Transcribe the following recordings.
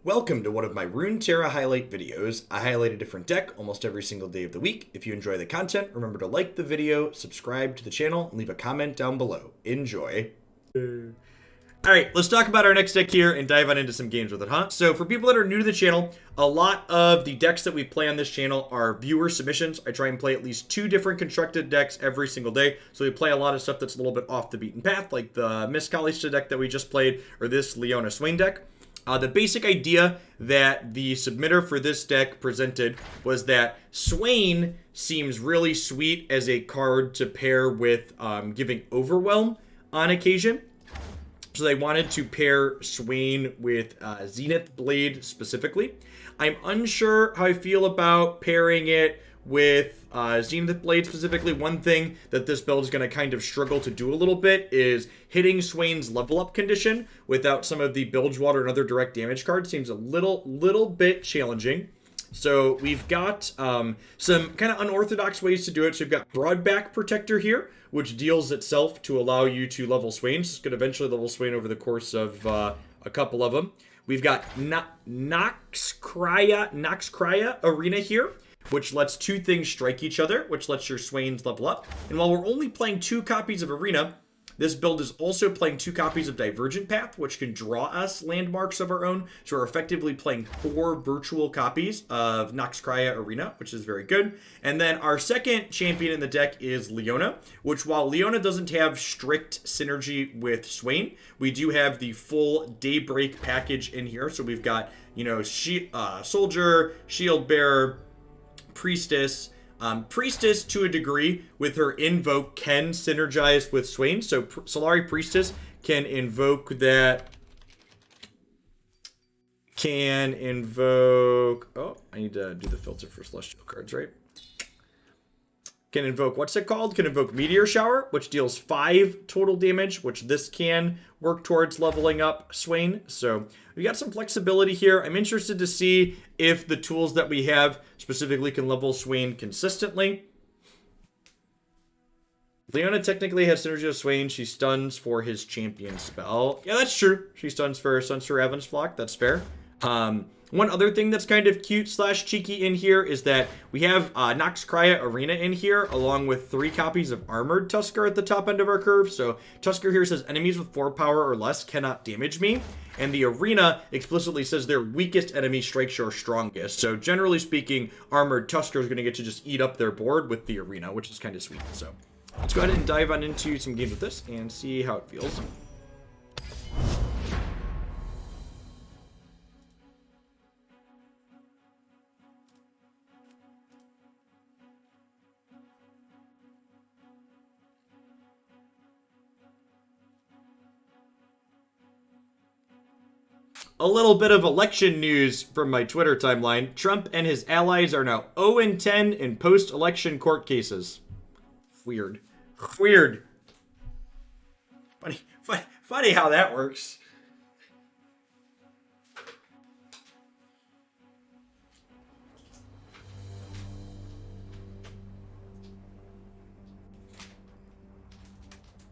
Welcome to one of my Runeterra highlight videos. I highlight a different deck almost every single day of the week. If you enjoy the content, remember to like the video, subscribe to the channel, and leave a comment down below. Enjoy. Alright, let's talk about our next deck here and dive on into some games with it, huh? So for people that are new to the channel, a lot of the decks that we play on this channel are viewer submissions. I try and play at least 2 different constructed decks every single day. So we play a lot of stuff that's a little bit off the beaten path, like the Miss Kalista deck that we just played, or this Leona Swain deck. The basic idea that the submitter for this deck presented was that Swain seems really sweet as a card to pair with giving Overwhelm on occasion. So they wanted to pair Swain with Zenith Blade specifically. I'm unsure how I feel about pairing it with Zenith Blade specifically. One thing that this build is going to kind of struggle to do a little bit is hitting Swain's level up condition without some of the Bilgewater and other direct damage cards. Seems a little bit challenging. So we've got some kind of unorthodox ways to do it. So we've got Broadback Protector here, which deals itself to allow you to level Swain. So it's going to eventually level Swain over the course of a couple of them. We've got Noxus Arena here, which lets 2 things strike each other, which lets your Swains level up. And while we're only playing 2 copies of Arena, this build is also playing 2 copies of Divergent Path, which can draw us landmarks of our own. So we're effectively playing 4 virtual copies of Noxus Arena, which is very good. And then our second champion in the deck is Leona, which while Leona doesn't have strict synergy with Swain, we do have the full Daybreak package in here. So we've got, you know, Soldier, Shield Bearer, Priestess. Priestess, to a degree, with her invoke, can synergize with Swain. So Solari Priestess can invoke that. Oh, I need to do the filter for Celestial cards, right? Can invoke, what's it called? Can invoke Meteor Shower, which deals 5 total damage, which this can work towards leveling up Swain. So we got some flexibility here. I'm interested to see if the tools that we have specifically can level Swain consistently. Leona technically has synergy with Swain. She stuns for his champion spell. Yeah, that's true. She stuns for Raven's Flock. That's fair. One other thing that's kind of cute / cheeky in here is that we have Noxus Arena in here, along with 3 copies of Armored Tusker at the top end of our curve. So Tusker here says enemies with 4 power or less cannot damage me. And the Arena explicitly says their weakest enemy strikes your strongest. So generally speaking, Armored Tusker is going to get to just eat up their board with the Arena, which is kind of sweet. So let's go ahead and dive on into some games with this and see how it feels. A little bit of election news from my Twitter timeline. Trump and his allies are now 0-10 in post-election court cases. Weird. Weird. Funny how that works.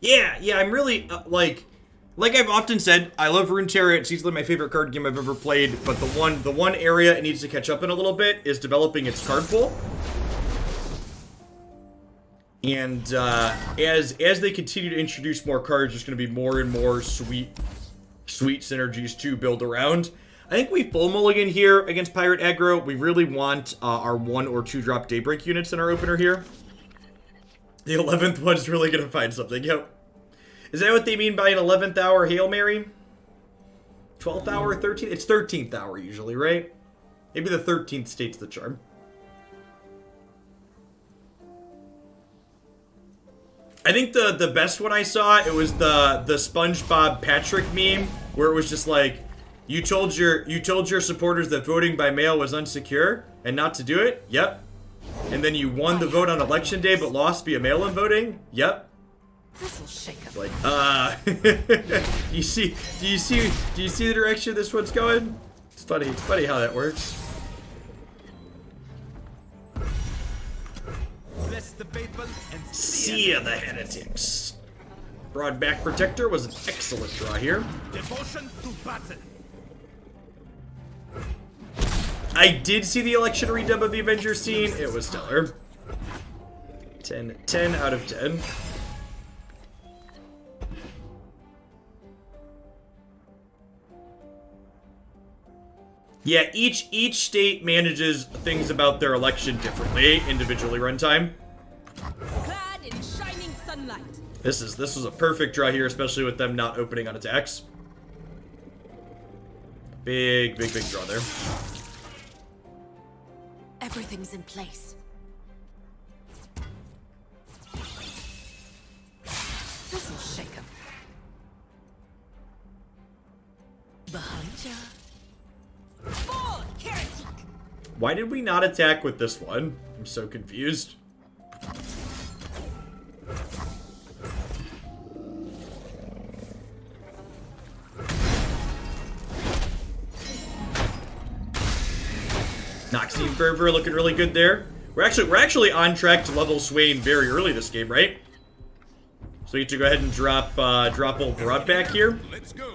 Yeah, I'm really, like I've often said, I love Runeterra. It's easily my favorite card game I've ever played, but the one area it needs to catch up in a little bit is developing its card pool. And as they continue to introduce more cards, there's going to be more and more sweet synergies to build around. I think we full mulligan here against Pirate Aggro. We really want our 1 or 2 drop Daybreak units in our opener here. The 11th one's really going to find something. Yep. Is that what they mean by an 11th hour Hail Mary? 12th hour, 13th? It's 13th hour usually, right? Maybe the 13th states the charm. I think the best one I saw, it was the SpongeBob Patrick meme, where it was just like, you told your supporters that voting by mail was unsecure and not to do it? Yep. And then you won the vote on election day but lost via mail-in voting? Yep. This'll shake up. Like, do you see the direction this one's going? It's funny how that works. Bless the faithful and See ya, the heretics. Broadback Protector was an excellent draw here. Devotion to battle. I did see the election redub of the Avengers scene. It was stellar. 10 out of 10. Yeah, each state manages things about their election differently, individually runtime. Clad in shining sunlight. This was a perfect draw here, especially with them not opening on attacks. Big draw there. Everything's in place. This'll shake 'em. Behind ya. Fall, heretic. Why did we not attack with this one? I'm so confused. Noxus Fervor looking really good there. We're actually on track to level Swain very early this game, right? So we get to go ahead and drop old Broad back here. Let's go.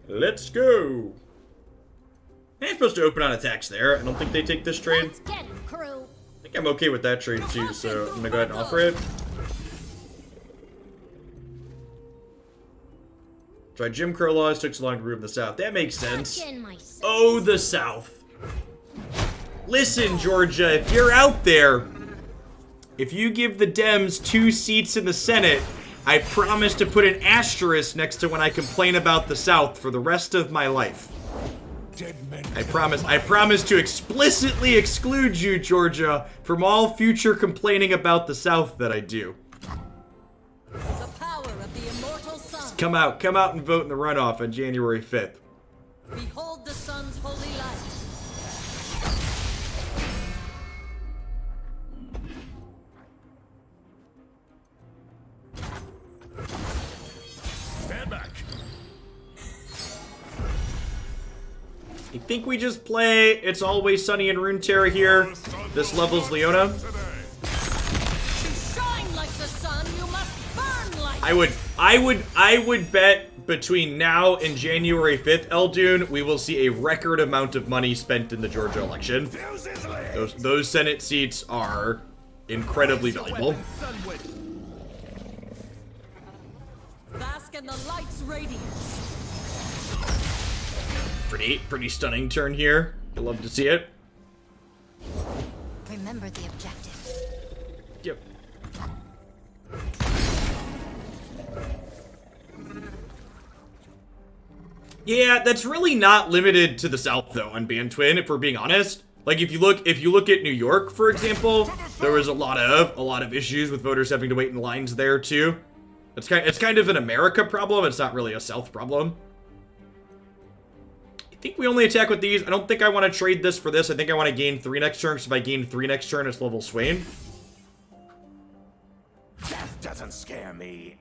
Let's go. I'm supposed to open on attacks there. I don't think they take this trade. Let's get him, crew. I think I'm okay with that trade too, so I'm gonna go ahead and offer it. Try Jim Crow laws, took so long to move the South. That makes sense. Oh, the South. Listen, Georgia, if you're out there, if you give the Dems 2 seats in the Senate, I promise to put an asterisk next to when I complain about the South for the rest of my life. I promise to explicitly exclude you, Georgia, from all future complaining about the South that I do. The power of the immortal sun. Come out and vote in the runoff on January 5th. Behold the sun's holy light. Stand back. I think we just play It's Always Sunny in Runeterra here. This levels Leona. To shine like the sun, you must burn like. I would bet between now and January 5th, Eldune, we will see a record amount of money spent in the Georgia election. Those Senate seats are incredibly valuable. Bask in the light's radiance. Pretty stunning turn here. I love to see it. Remember the objectives. Yep. Yeah, that's really not limited to the South though on Bantwin, if we're being honest. Like if you look at New York, for example, there was a lot of issues with voters having to wait in lines there too. It's kind of an America problem, it's not really a South problem. I think we only attack with these. I don't think I want to trade this for this. I think I want to gain 3 next turn, because if I gain 3 next turn, it's level Swain. Death doesn't scare me.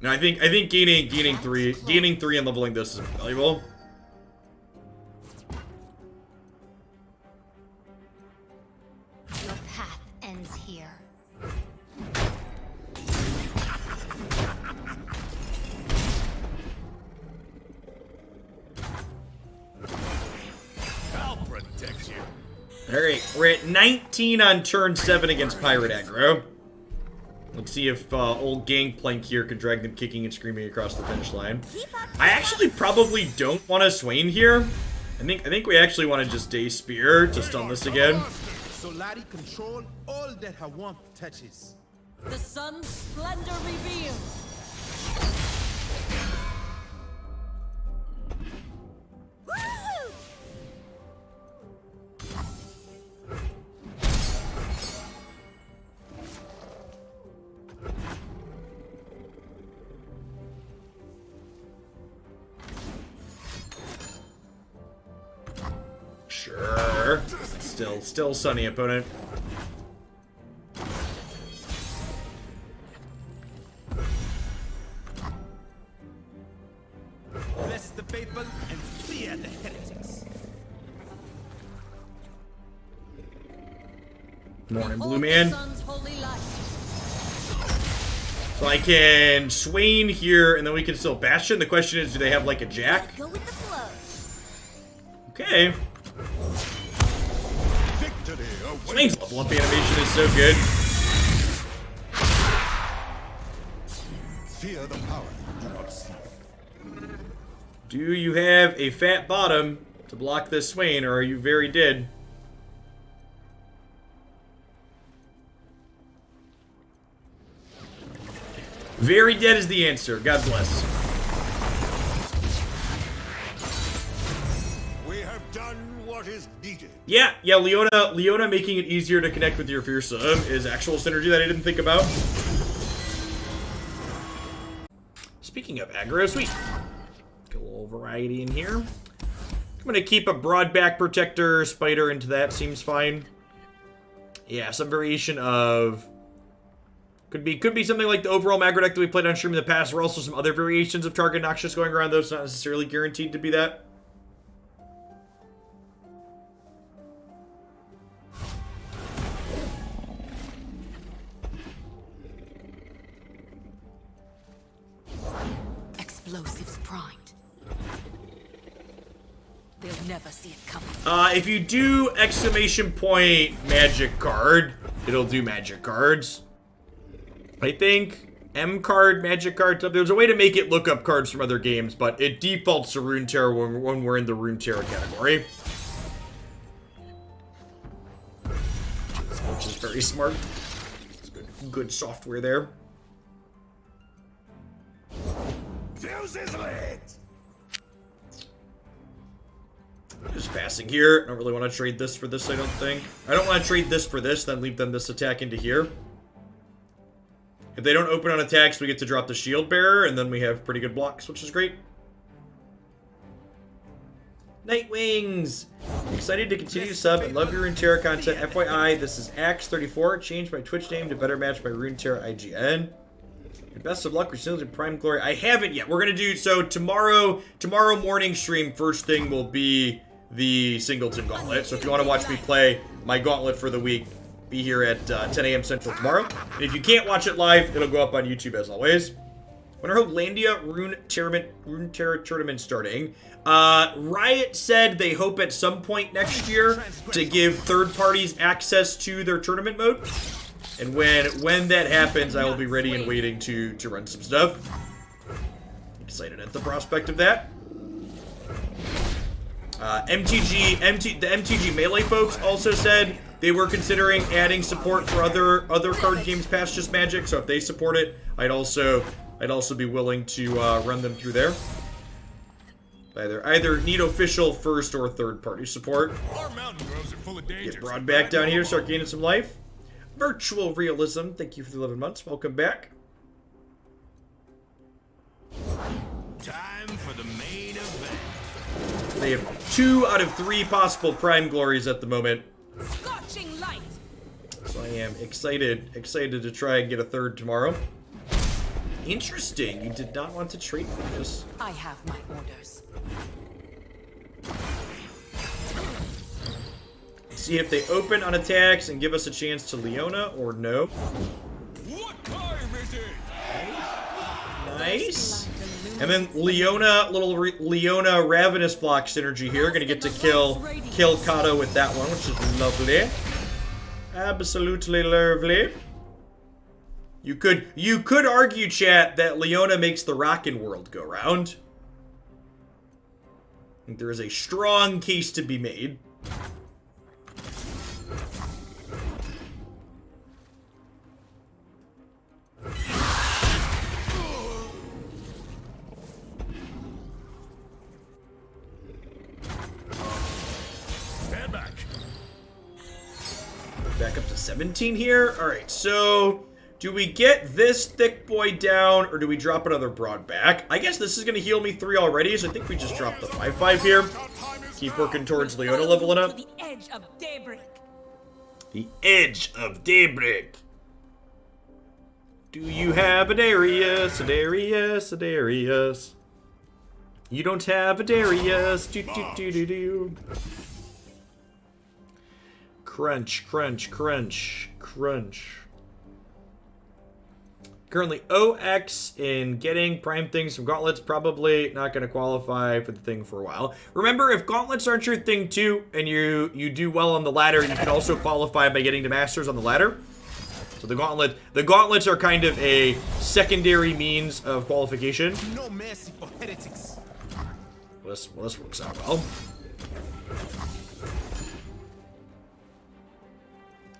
No, I think gaining 3 and leveling this is valuable. Your path ends here. I'll protect you. Alright, we're at 19 on turn 7 against Pirate Aggro. Let's see if old Gangplank here can drag them kicking and screaming across the finish line. I actually probably don't want to Swain here. I think we actually want to just Day Spear to stun this again. So Laddie control all that her warmth touches. The sun's splendor revealed. Sure. Still sunny, opponent. Bless the faithful and fear the heretics. Morning, Blue Behold Man. the sun's holy light. So I can Swain here, and then we can still Bastion. The question is, do they have like a Jack? Go with the flow. Okay. Victory Swain's level up animation is so good. Fear the power. Do not seek. Do you have a fat bottom to block this Swain, or are you very dead? Very dead is the answer. God bless. We have done what is needed. Yeah, Leona making it easier to connect with your fearsome is actual synergy that I didn't think about. Speaking of aggro, sweet. Get a little variety in here. I'm gonna keep a broad back protector spider into that, seems fine. Yeah, some variation of could be something like the overall Magro deck that we played on stream in the past. There are also some other variations of target Noxus going around, though it's not necessarily guaranteed to be that. Explosives primed. They'll never see it coming. If you do exclamation point magic card, it'll do magic cards. I think M card, magic card. There's a way to make it look up cards from other games, but it defaults to Runeterra when we're in the Runeterra category. Which is very smart. It's good software there. Fuse is lit. Just passing here. I don't really want to trade this for this, I don't think. I don't want to trade this for this, then leave them this attack into here. If they don't open on attacks, we get to drop the shield bearer, and then we have pretty good blocks, which is great. Nightwings! Excited to continue to sub and love your Runeterra content. FYI, this is Axe34. Changed my Twitch name to better match my Runeterra IGN. And best of luck, Resilience in Prime Glory. I haven't yet. We're gonna do so tomorrow morning stream. First thing will be the Singleton Gauntlet. So if you want to watch me play my Gauntlet for the week, be here at 10 a.m. Central tomorrow. And if you can't watch it live, it'll go up on YouTube as always. Winter Hopelandia Runeterra tournament starting. Riot said they hope at some point next year to give third parties access to their tournament mode. And when that happens, I will be ready and waiting to run some stuff. Excited at the prospect of that. The MTG Melee folks also said they were considering adding support for other card games past just Magic. So if they support it, I'd also be willing to run them through there. Either need official first or third party support. Our mountain groves are full of danger. Get Broad back down here, start gaining some life. Virtual Realism, thank you for the 11 months. Welcome back. Time for the main event. They have 2 out of 3 possible Prime Glories at the moment. Scorching light. So I am excited to try and get a third tomorrow. Interesting, you did not want to trade for this. I have my orders. See if they open on attacks and give us a chance to Leona or no. What time is it? Nice. And then Leona, Leona Ravenous block synergy here. Gonna get to kill Kato with that one, which is lovely. Absolutely lovely. You could argue, chat, that Leona makes the rockin' world go round. I think there is a strong case to be made. Stand back. Back up to 17 here. All right, so do we get this thick boy down or do we drop another broad back? I guess this is going to heal me 3 already, so I think we just drop the 5/5 here. Keep working towards Leona leveling up. To the edge of daybreak. The edge of daybreak. Do you have a Darius? A Darius? A Darius? You don't have a Darius. Do do do do do. Crunch, crunch, crunch, crunch. Currently OX in getting prime things from gauntlets. Probably not going to qualify for the thing for a while. Remember, if gauntlets aren't your thing too, and you do well on the ladder, you can also qualify by getting to masters on the ladder. So the gauntlets are kind of a secondary means of qualification. No mercy for heretics. Well, this works out well.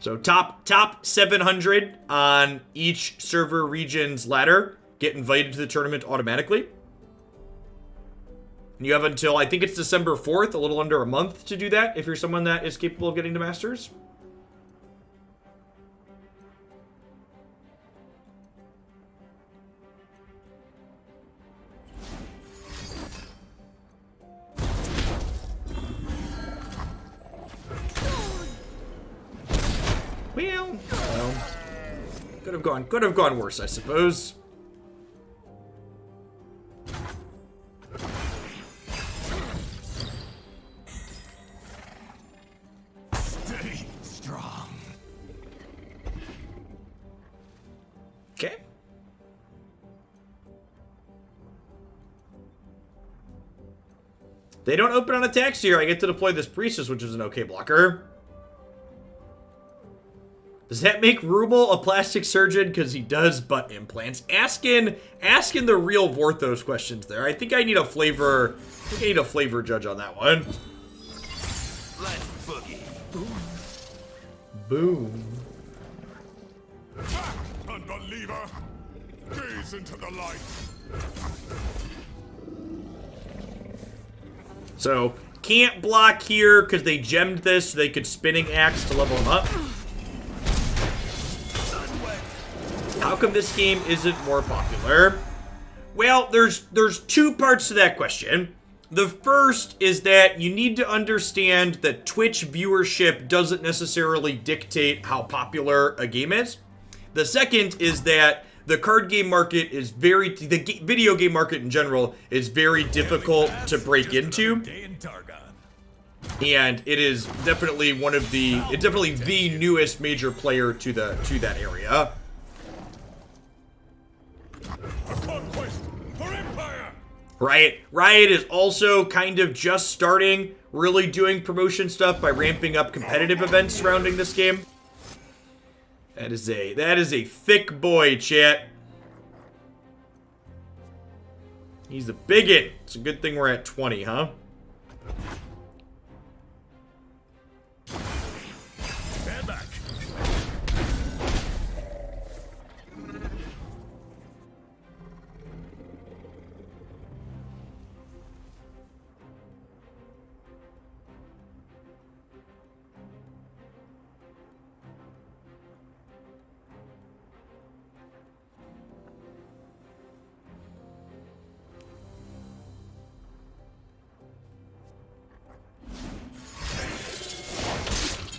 So top 700 on each server region's ladder get invited to the tournament automatically. And you have until, I think it's December 4th, a little under a month to do that if you're someone that is capable of getting to Masters. Well, could have gone worse, I suppose. Stay strong. Okay. They don't open on attacks here. I get to deploy this priestess, which is an okay blocker. Does that make Rubel a plastic surgeon? Because he does butt implants. Asking the real Vorthos questions there. I think I need a flavor. Judge on that one. Let's boogie. Boom. Unbeliever! Gaze into the light. So, can't block here because they gemmed this so they could spinning axe to level him up. How come this game isn't more popular? Well, there's two parts to that question. The first is that you need to understand that Twitch viewership doesn't necessarily dictate how popular a game is. The second is that the card game market is the video game market in general is very difficult to break into. And it is definitely the newest major player to that area. Conquest for Empire! Riot is also kind of just starting really doing promotion stuff by ramping up competitive events surrounding this game. That is a thick boy, chat. He's a bigot. It's a good thing we're at 20, huh? Stand back.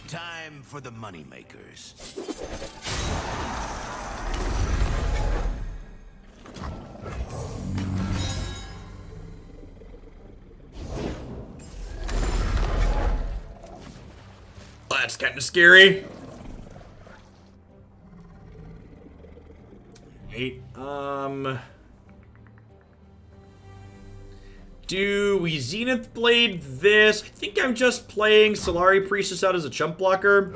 Time for the moneymakers. That's kind of scary. Eight. Do we Zenith Blade this? I think I'm just playing Solari Priestess out as a chump blocker.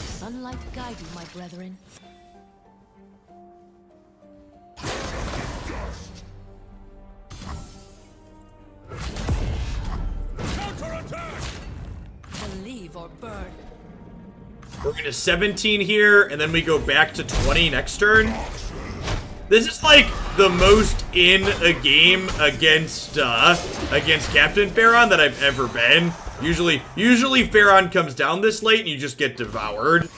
Sunlight guide you, my brethren. Counterattack! Believe or burn. We're gonna 17 here, and then we go back to 20 next turn. This is like the most in a game against Captain Pharaon that I've ever been. Usually Pharaon comes down this late and you just get devoured.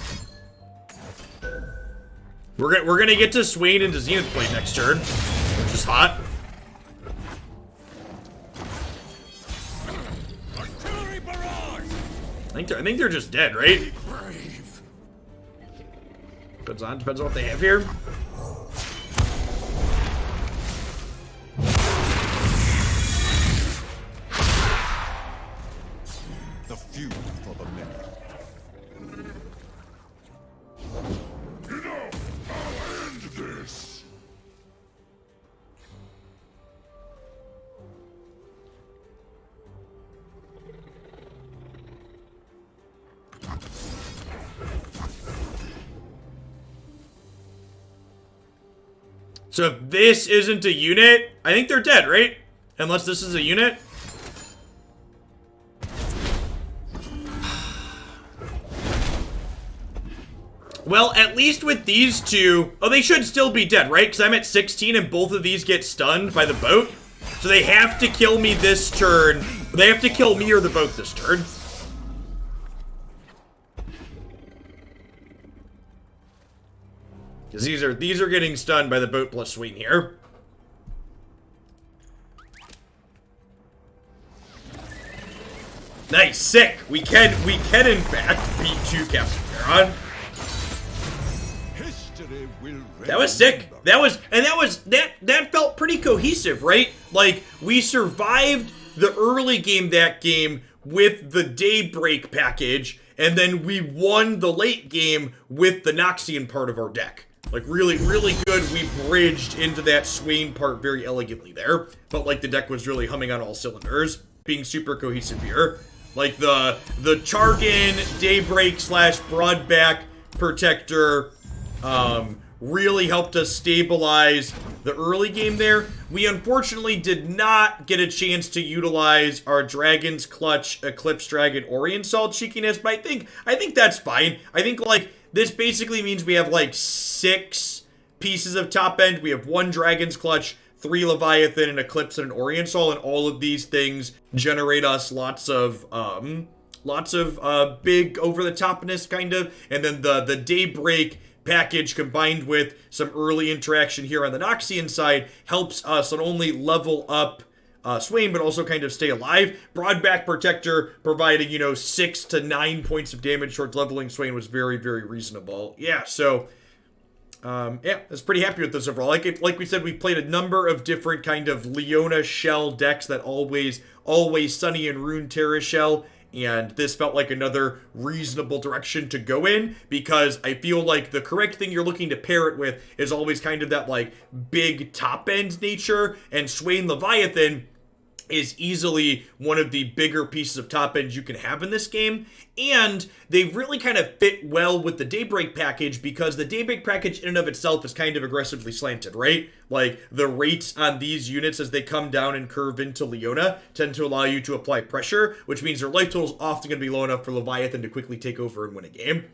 We're gonna get to Swain into Zenith Blade next turn, which is hot. Artillery barrage! I think they're just dead, right? Brave. Depends on what they have here. The few for the many. I'll end this. So if this isn't a unit, I think they're dead, right? Unless this is a unit. Well, at least with these two... Oh, they should still be dead, right? Because I'm at 16 and both of these get stunned by the boat. So they have to kill me this turn. They have to kill me or the boat this turn. Because these are getting stunned by the boat plus Swain here. Nice, sick. We can in fact beat 2 Captain Charon. History will That was sick. That felt pretty cohesive, right? Like, we survived the early game that game with the Daybreak package, and then we won the late game with the Noxian part of our deck. Like, really, really good. We bridged into that Swain part very elegantly there. Felt like the deck was really humming on all cylinders, being super cohesive here. Like, the Chargan, Daybreak / Broadback Protector, really helped us stabilize the early game there. We unfortunately did not get a chance to utilize our Dragon's Clutch, Eclipse Dragon, Orient Salt cheekiness, but I think that's fine. I think, like, this basically means we have, like, 6 pieces of top end. We have 1 Dragon's Clutch, 3 Leviathan, an Eclipse, and an Orient Salt, and all of these things generate us lots of big over-the-topness, kind of, and then the Daybreak package combined with some early interaction here on the Noxian side helps us not only level up Swain, but also kind of stay alive. Broadback Protector providing, 6 to 9 points of damage towards leveling Swain was very, very reasonable. Yeah, so, I was pretty happy with this overall. Like we said, we've played a number of different kind of Leona shell decks that always Sunny and Runeterra shell, and this felt like another reasonable direction to go in, because I feel like the correct thing you're looking to pair it with is always kind of that, like, big top-end nature, and Swain Leviathan is easily one of the bigger pieces of top end you can have in this game, and they really kind of fit well with the Daybreak package, because the Daybreak package in and of itself is kind of aggressively slanted, right? Like, the rates on these units as they come down and curve into Leona tend to allow you to apply pressure, which means their life total is often going to be low enough for Leviathan to quickly take over and win a game.